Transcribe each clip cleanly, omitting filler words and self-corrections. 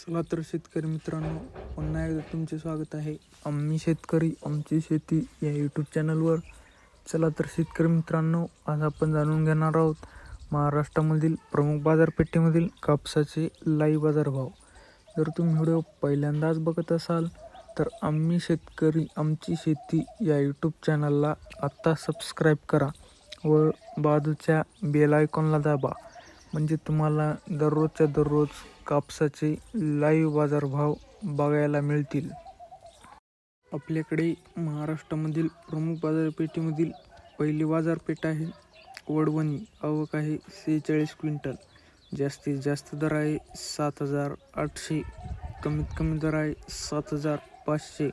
चला तर शेतकरी मित्रांनो, पुन्हा एकदा तुमचे स्वागत आहे आम्ही शेतकरी आमची शेती या यूट्यूब चॅनलवर. चला तर शेतकरी मित्रांनो, आज आपण जाणून घेणार आहोत महाराष्ट्रामधील प्रमुख बाजारपेठेमधील कापसाचे लाईव्ह बाजारभाव. जर तुम्ही व्हिडिओ पहिल्यांदाच बघत असाल तर आम्ही शेतकरी आमची शेती या यूट्यूब चॅनलला आत्ता सबस्क्राईब करा व बाजूच्या बेल आयकॉनला दाबा, म्हणजे तुम्हाला दररोजच्या दररोज कापसाचे लाईव्ह बाजारभाव बघायला मिळतील. आपल्याकडे महाराष्ट्रामधील प्रमुख बाजारपेठेमधील पहिली बाजारपेठ आहे वडवणी. आवक आहे 46 क्विंटल. जास्तीत जास्त दर आहे 7,800. कमीत कमी दर आहे 7,500.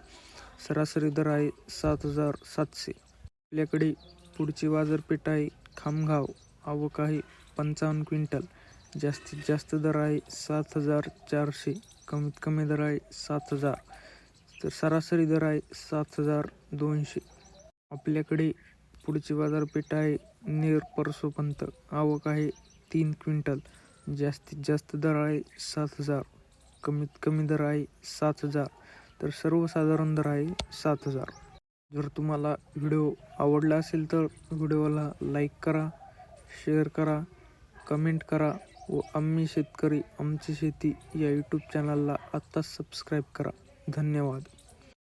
सरासरी दर आहे 7,700. आपल्याकडे पुढची बाजारपेठ आहे खामगाव. आवक आहे 55 क्विंटल. जास्तीत जास्त दर आहे 7,400. कमीत कमी दर आहे 7,000. तर सरासरी दर आहे 7,200. आपल्याकडे पुढची बाजारपेठ आहे नेर परसोपंत. आवक आहे 3 क्विंटल. जास्तीत जास्त दर आहे 7,000. कमीत कमी दर आहे 7,000. तर सर्वसाधारण दर आहे 7,000. जर तुम्हाला व्हिडिओ आवडला असेल तर व्हिडिओला लाईक करा, शेअर करा, कमेंट करा व आम्ही शेतकरी आमची शेती या यूट्यूब चॅनलला आत्ताच सबस्क्राईब करा. धन्यवाद.